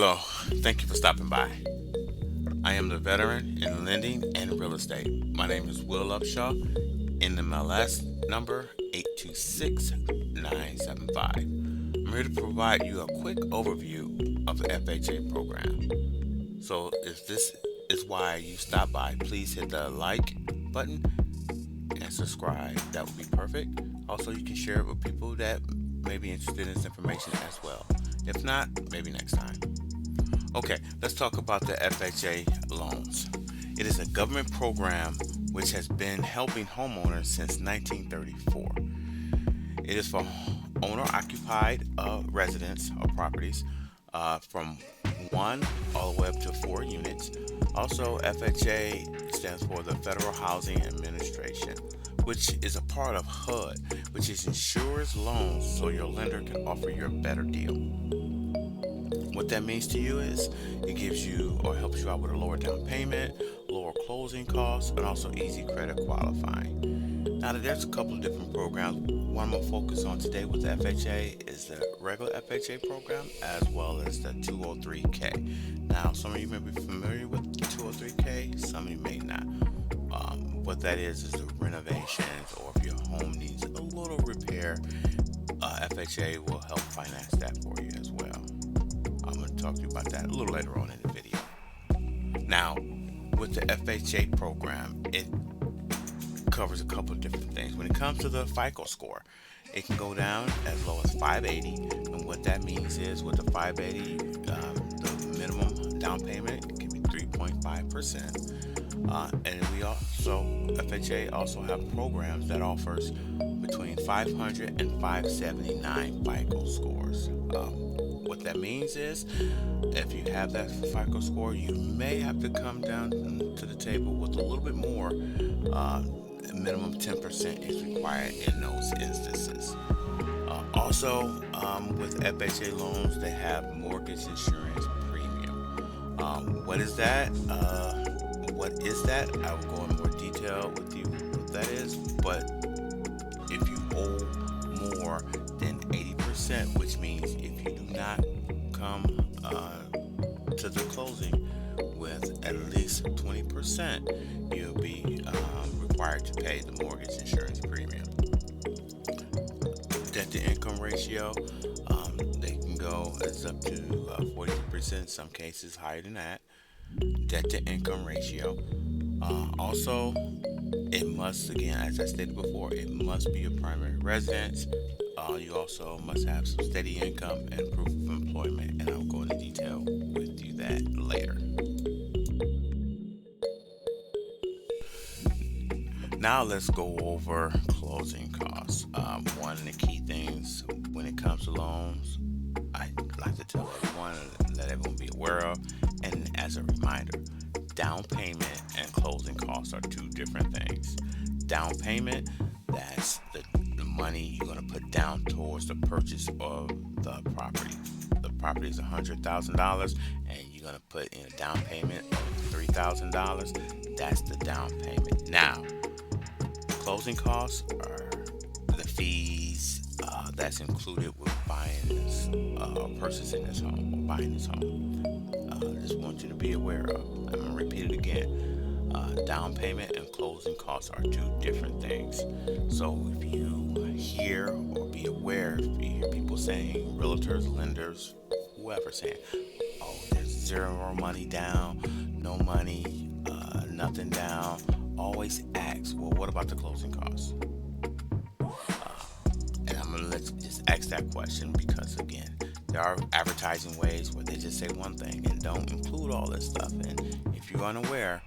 Hello, thank you for stopping by. I am the veteran in lending and real estate. My name is Will Upshaw, NMLS number 826975. I'm here to provide you a quick overview of the FHA program. So, if this is why you stop by, please hit the like button and subscribe. That would be perfect. Also, you can share it with people that may be interested in this information as well. If not, maybe next time. Okay, let's talk about the FHA loans. It is a government program which has been helping homeowners since 1934. It is for owner occupied residents or properties from one all the way up to 4 units. Also, FHA stands for the Federal Housing Administration, which is a part of HUD, which is insures loans so your lender can offer you a better deal. What that means to you is it gives you or helps you out with a lower down payment, lower closing costs, and also easy credit qualifying. Now, there's a couple of different programs. One I'm going to focus on today with the FHA is the regular FHA program as well as the 203K. Now, some of you may be familiar with 203K, some of you may not. What that is the renovations, or if your home needs a little repair, FHA will help finance that for you as well. I'm going to talk to you about that a little later on in the video. Now, with the FHA program, it covers a couple of different things. When it comes to the FICO score, it can go down as low as 580. And what that means is with the 580, the minimum down payment can be 3.5%. And FHA also have programs that offers between 500 and 579 FICO scores. What that means is, if you have that FICO score, you may have to come down to the table with a little bit more. Minimum 10% is required in those instances. Also, with FHA loans, they have mortgage insurance premium. What is that? I will go in more detail with you what that is. But if you owe more than 80%, which means if you do not come to the closing with at least 20%, you'll be required to pay the mortgage insurance premium. Debt to income ratio, they can go as up to 42%, in some cases higher than that. Debt to income ratio. Also, it must, again, as I stated before, it must be a primary residence. You also must have some steady income and proof of employment, and I'll go into detail with you that later. Now let's go over closing costs. One of the key things when it comes to loans, I like to tell everyone that everyone be aware of, and as a reminder, down payment and closing costs are two different things. Down payment, that's the money you're going to put down towards the purchase of the property. The property is $100,000 and you're going to put in a down payment of $3,000. That's the down payment. Now, closing costs are the fees that's included with buying this purchasing this home or buying this home. I just want you to be aware of. I'm going to repeat it again. Down payment and closing costs are two different things. So if you hear or be aware, if you hear people saying, realtors, lenders, whoever saying, oh, there's zero money down, no money, nothing down, always ask, well, what about the closing costs? And I'm going to let you just ask that question because, again, there are advertising ways where they just say one thing and don't include all this stuff. And if you're unaware,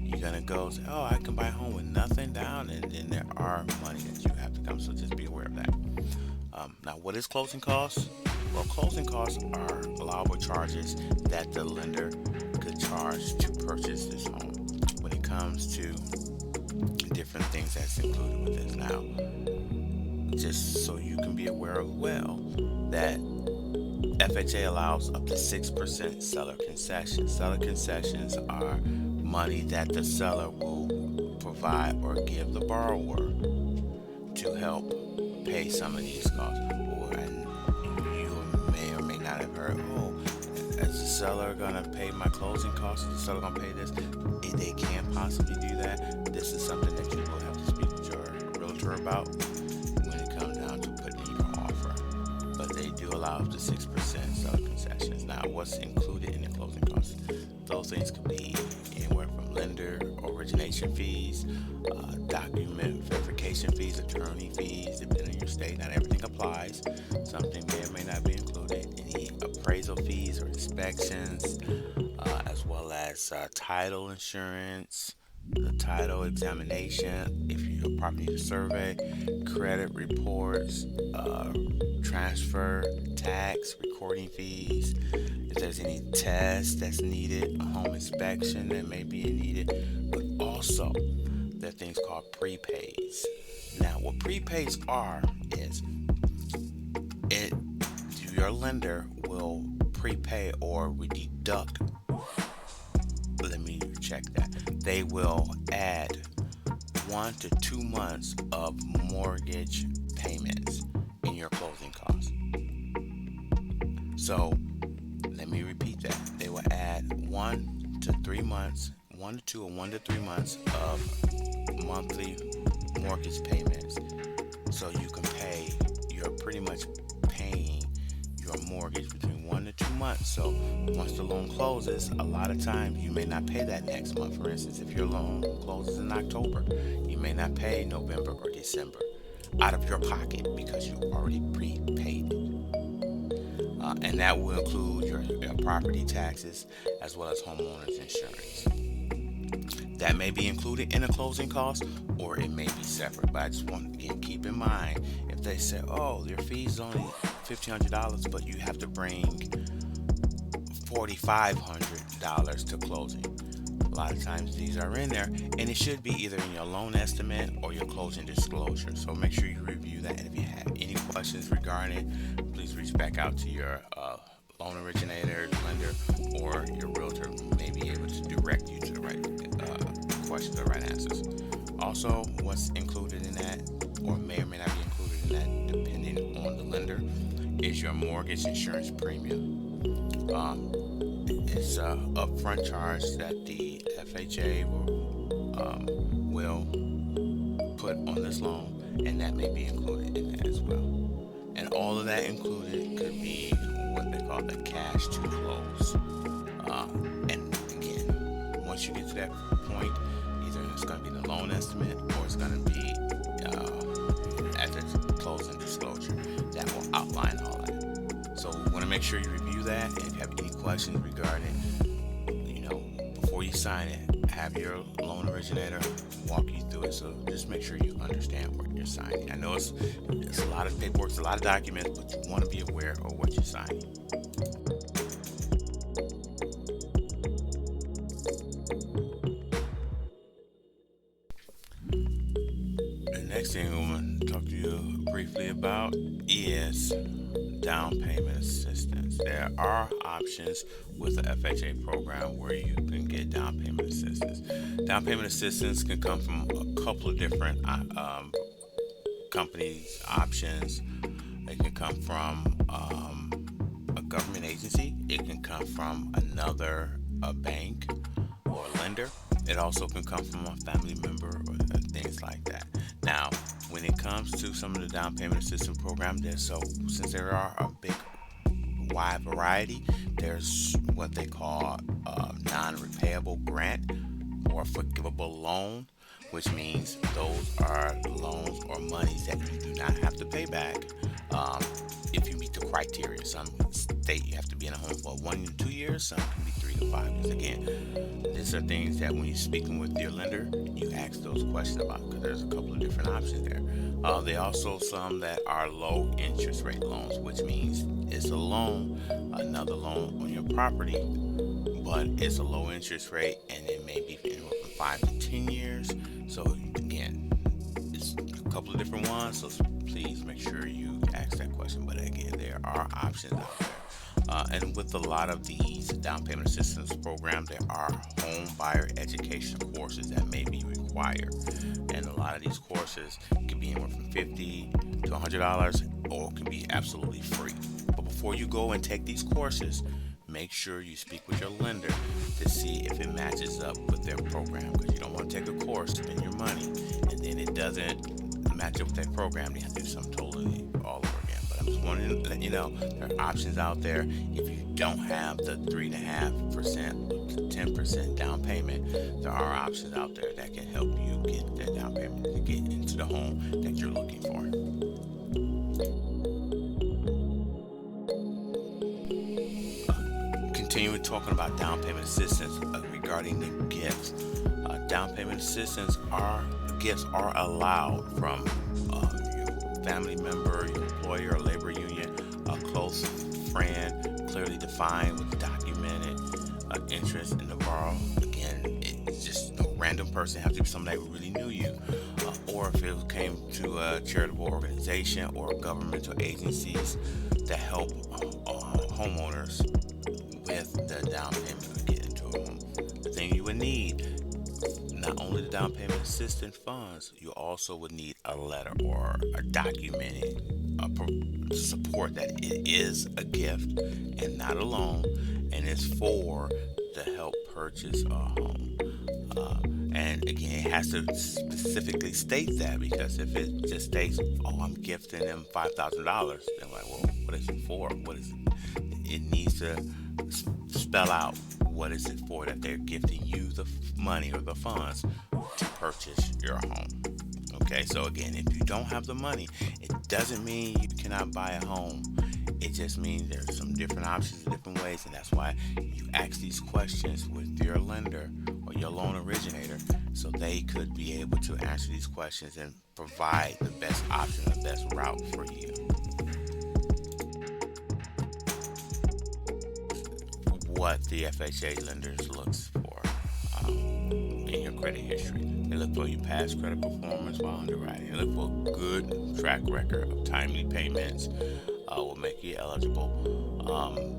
you're going to go say, oh, I can buy a home with nothing down, and then there are money that you have to come. So just be aware of that. Now, what is closing costs? Well, closing costs are allowable charges that the lender could charge to purchase this home. When it comes to different things that's included with this now, just so you can be aware of well that FHA allows up to 6% seller concessions. Seller concessions are money that the seller will provide or give the borrower to help pay some of these costs. Or you may or may not have heard, oh, is the seller gonna pay my closing costs? Is the seller gonna pay this? If they can possibly do that, this is something that you will have to speak with your realtor about when it comes down to putting in your offer. But they do allow up to 6% seller concessions. Now, what's included in the closing costs? Those things could be anywhere from lender origination fees, document verification fees, attorney fees, depending on your state. Not everything applies. Something may or may not be included. Any appraisal fees or inspections, as well as title insurance, the title examination, if your property needs a survey, credit reports, transfer, tax, recording fees, if there's any tests that's needed, a home inspection that may be needed, but also there are things called prepays. Now, what prepays are is it your lender will prepay or we deduct. Let me check that. They will add 1 to 2 months of mortgage payments in your closing costs. So let me repeat that. They will add 1 to 3 months, 1 to 2 or 1 to 3 months of monthly mortgage payments. So you can pay, you're pretty much paying your mortgage between 1 to 2 months. So once the loan closes, a lot of times you may not pay that next month. For instance, if your loan closes in October, you may not pay November or December out of your pocket because you already prepaid it. And that will include your property taxes as well as homeowners insurance. That may be included in a closing cost or it may be separate. But I just want to again keep in mind if they say, oh, your fees is only $1,500, but you have to bring $4,500 to closing. A lot of times these are in there, and it should be either in your loan estimate or your closing disclosure. So make sure you review that. And if you have any questions regarding it, please reach back out to your loan originator, lender, or your realtor may be able to direct you to the right questions or right answers. Also, what's included in that, or may or may not be included in that, depending on the lender, is your mortgage insurance premium. It's a upfront charge that the FHA will put on this loan, and that may be included in that as well. And all of that included could be what they call the cash to close. And again, once you get to that point, either it's going to be the loan estimate or it's going to be at the closing disclosure that will outline all that. So we want to make sure you review that, and if you have any questions regarding, before you sign it, have your loan originator walk you through it. So just make sure you understand what you're signing. I know it's a lot of paperwork, it's a lot of documents, but you want to be aware of what you're signing. The next thing I want to talk to you briefly about is down payment assistance. There are options with the FHA program where you can get down payment assistance. Down payment assistance can come from a couple of different companies' options. It can come from a government agency. It can come from a bank or a lender. It also can come from a family member or things like that. Now, when it comes to some of the down payment assistance programs, since there are a big wide variety, there's what they call non-repayable grant or forgivable loan, which means those are loans or monies that you do not have to pay back if you meet the criteria. Some state you have to be in a home for 1 to 2 years, some can be 3 to 5 years. Again, these are things that when you're speaking with your lender, you ask those questions about, because there's a couple of different options there. There are also some that are low interest rate loans, which means it's a loan, another loan on your property, but it's a low interest rate and it may be anywhere from 5 to 10 years. So again, it's a couple of different ones, so please make sure you ask that question. But again, there are options out there. And with a lot of these down payment assistance programs, there are home buyer education courses that may be required. And a lot of these courses can be anywhere from $50 to $100 or can be absolutely free. But before you go and take these courses, make sure you speak with your lender to see if it matches up with their program, because you don't want to take a course, spend your money, and then it doesn't match up with their program. You have to do something totally all over again. But I'm just wanting to let you know there are options out there. If you don't have the 3.5% to 10% down payment, there are options out there that can help you get that down payment to get into the home that you're looking for. Continuing talking about down payment assistance regarding the gifts. Down payment assistance gifts are allowed from your family member, your employer, or labor union, a close friend, clearly defined with documented interest in the borrow. Again, it's just no random person. It has to be somebody who really knew you, or if it came to a charitable organization or governmental agencies that help homeowners with the down payment to get into a home. The thing you would need, not only the down payment assistance funds, you also would need a letter or a documented support that it is a gift and not a loan, and it's for to help purchase a home. And again, it has to specifically state that, because if it just states, "Oh, I'm gifting them $5,000," they're like, "Well, what is it for? What is it?" It needs to spell out what is it for that they're gifting you the money or the funds to purchase your home. Okay, so again, if you don't have the money, it doesn't mean you cannot buy a home. It just means there's some different options, different ways, and that's why you ask these questions with your lender or your loan originator, so they could be able to answer these questions and provide the best option, the best route for you. What the FHA lenders looks for in your credit history. They look for your past credit performance while underwriting. They look for a good track record of timely payments, will make you eligible.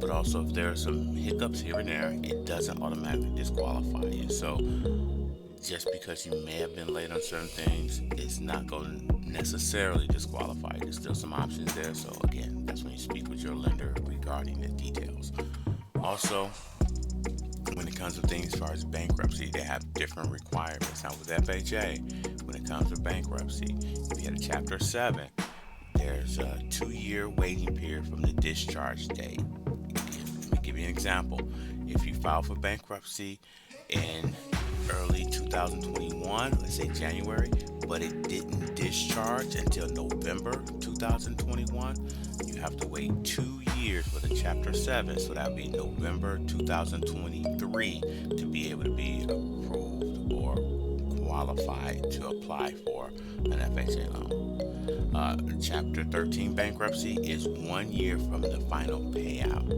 But also, if there are some hiccups here and there, it doesn't automatically disqualify you. So just because you may have been late on certain things, it's not going to necessarily disqualify you. There's still some options there. So again, that's when you speak with your lender regarding the details. Also, when it comes to things as far as bankruptcy, they have different requirements. Now with FHA, when it comes to bankruptcy, if you had a Chapter 7, there's a 2-year waiting period from the discharge date. Let me give you an example. If you file for bankruptcy in early 2021, let's say January, but it didn't discharge until November 2021, you have to wait 2 years for the Chapter 7, so that would be November 2023 to be able to be approved or qualified to apply for an FHA loan. Chapter 13 bankruptcy is 1 year from the final payout.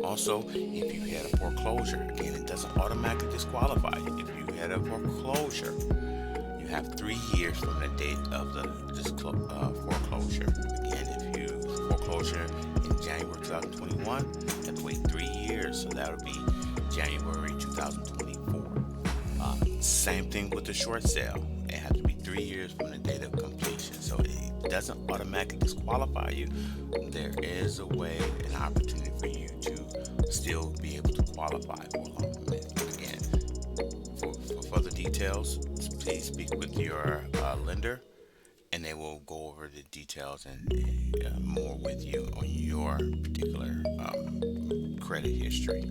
Also, if you had a foreclosure, again, it doesn't automatically disqualify you. If you had a foreclosure, you have 3 years from the date of the foreclosure. Again, if you foreclosure in January 2021, you have to wait 3 years, so that would be January 2024. Same thing with the short sale. It has to be 3 years from the date of completion, so it doesn't automatically disqualify you. There is a way, an opportunity for you to still be able to qualify for a loan. Again, for further details, please speak with your lender, and they will go over the details and more with you on your particular credit history.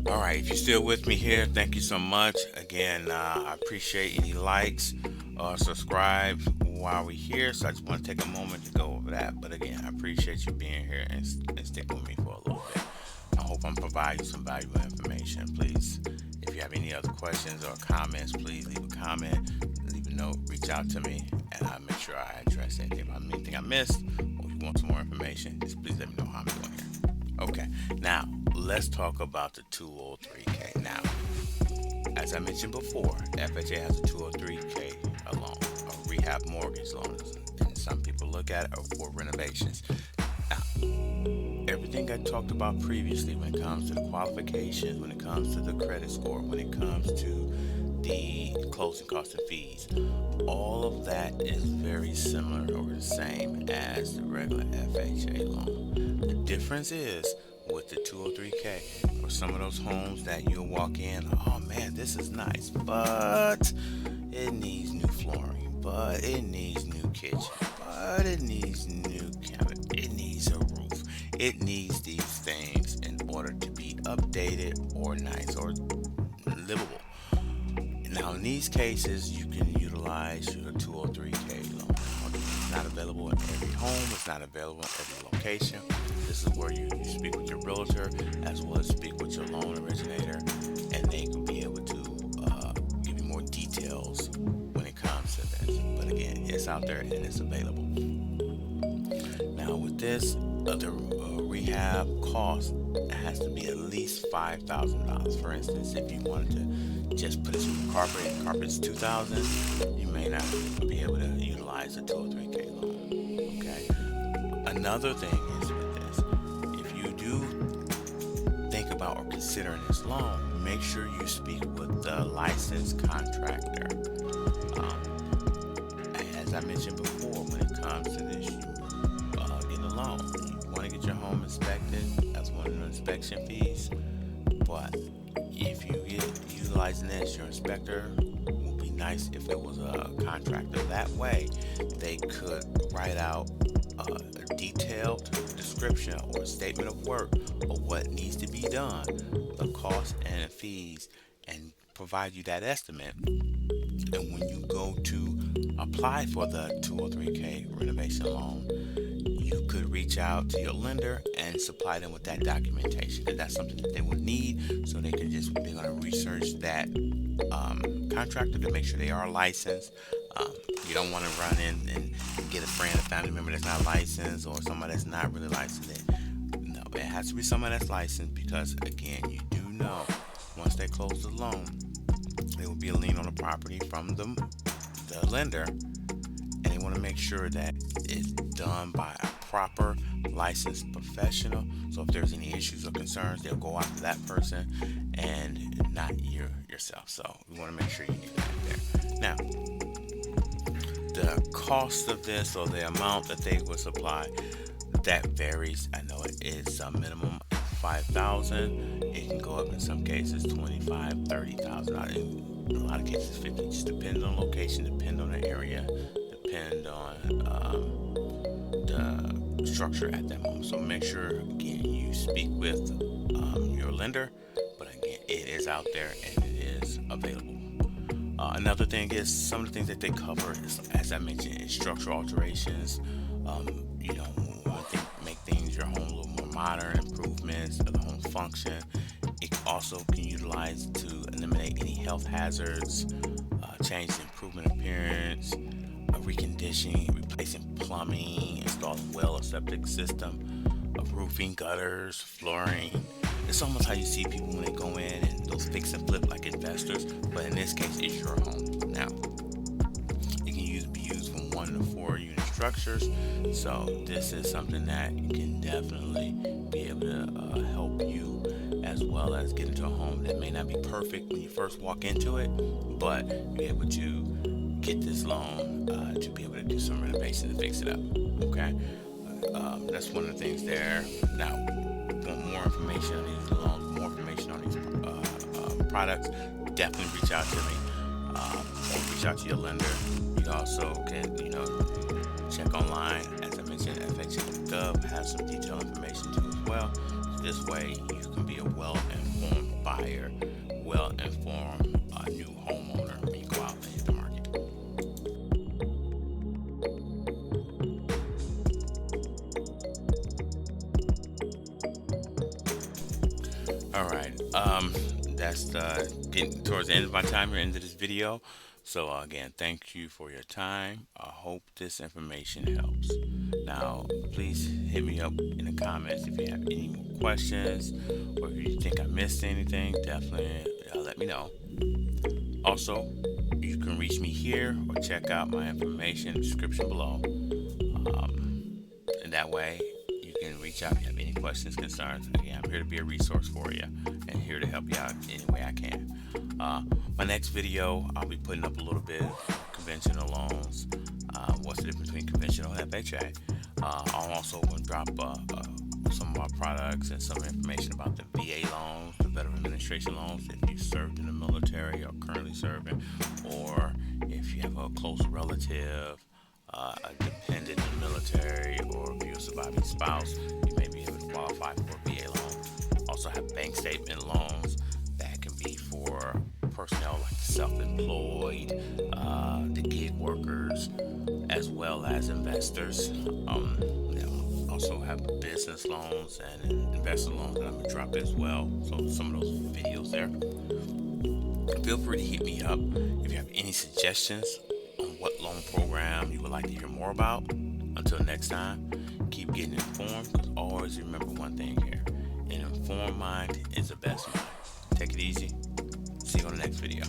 All right, if you're still with me here, thank you so much. Again, I appreciate any likes or subscribe while we're here. So I just want to take a moment to go over that. But again, I appreciate you being here and sticking with me for a little bit. I hope I'm providing some valuable information. Please, if you have any other questions or comments, please leave a comment, leave a note, reach out to me, and I'll make sure I address anything I missed, or if you want some more information, just please let me know how I'm doing here. Okay, now let's talk about the 203K. Now, as I mentioned before, FHA has a 203K loan, a rehab mortgage loan, and some people look at it for renovations. Now, everything I talked about previously when it comes to the qualifications, when it comes to the credit score, when it comes to the closing costs and fees. All of that is very similar or the same as the regular FHA loan. The difference is with the 203K or some of those homes that you'll walk in, oh man, this is nice, but it needs new flooring, but it needs new kitchen, but it needs new cabinet, it needs a roof. It needs these things in order to be updated or nice or livable. Now, in these cases, you can utilize your 203K loan. It's not available in every home. It's not available in every location. This is where you speak with your realtor as well as speak with your loan originator, and they can be able to give you more details when it comes to this. But again, it's out there and it's available. Now, with this, the rehab cost has to be at least $5,000. For instance, if you wanted to just put it in the carpet and carpet's $2,000, you may not be able to utilize a 203K loan. Okay. Another thing is with this, if you do think about or considering this loan, make sure you speak with the licensed contractor. As I mentioned before, when it comes to this, getting a loan, you want to get your home inspected. That's one of the inspection fees. But if you get utilizing this, your inspector would be nice if it was a contractor. That way, they could write out a detailed description or a statement of work of what needs to be done, the cost and the fees, and provide you that estimate. And when you go to apply for the 203K renovation loan, you could reach out to your lender and supply them with that documentation, because that's something that they would need. So they're going to research that contractor to make sure they are licensed. You don't want to run in and get a friend, a family member that's not licensed, or somebody that's not really licensed. No, it has to be somebody that's licensed, because again, you do know once they close the loan, there will be a lien on the property from the lender, and they want to make sure that it's done by a proper licensed professional. So if there's any issues or concerns, they'll go after that person and not yourself. So we want to make sure you do that there. Now, the cost of this, or the amount that they will supply, that varies. I know it is a minimum $5,000. It can go up in some cases $25,000, $30,000. In a lot of cases $50,000. Just depends on location, depend on the area, depend on the structure at that moment. So make sure again you speak with your lender. But again, it is out there and it is available. Another thing is some of the things that they cover is, as I mentioned, is structural alterations. You know, make things your home a little more modern, improvements of the home function. It also can utilize to eliminate any health hazards, change the improvement appearance, reconditioning, replacing plumbing, installing well or septic system, roofing, gutters, flooring. It's almost how you see people when they go in and they'll fix and flip like investors, but in this case, it's your home. Now, it can be used from 1 to 4 unit structures, so this is something that can definitely be able to help you, as well as get into a home that may not be perfect when you first walk into it, but be able to get this loan to be able to do some renovation to fix it up. Okay, that's one of the things there. Now, want more information on these loans, more information on these products, definitely reach out to me, or reach out to your lender. You also can, check online. As I mentioned, FHA.gov has some detailed information too as well. So this way, you can be a well-informed buyer, well-informed new homeowner when you go out and hit the market. All right, that's getting towards the end of my time here, end of this video. So again, thank you for your time. I hope this information helps. Now, please hit me up in the comments if you have any more questions, or if you think I missed anything, definitely let me know. Also, you can reach me here or check out my information in the description below. And that way, you can reach out if you have any questions, concerns. Again, I'm here to be a resource for you. and here to help you out any way I can. My next video, I'll be putting up a little bit of conventional loans. What's the difference between conventional and FHA? I'll also drop some of our products and some information about the VA loans, the Veteran Administration loans, if you served in the military or currently serving, or if you have a close relative, a dependent in the military, or if you're a surviving spouse, you may be able to qualify for a VA loan. Also have bank statement loans that can be for personnel like self-employed, the gig workers, as well as investors. Also have business loans and investor loans that I'm gonna drop as well. So some of those videos there. Feel free to hit me up if you have any suggestions on what loan program you would like to hear more about. Until next time, keep getting informed, because always remember one thing here: an informed mind is the best mind. Take it easy. See you on the next video.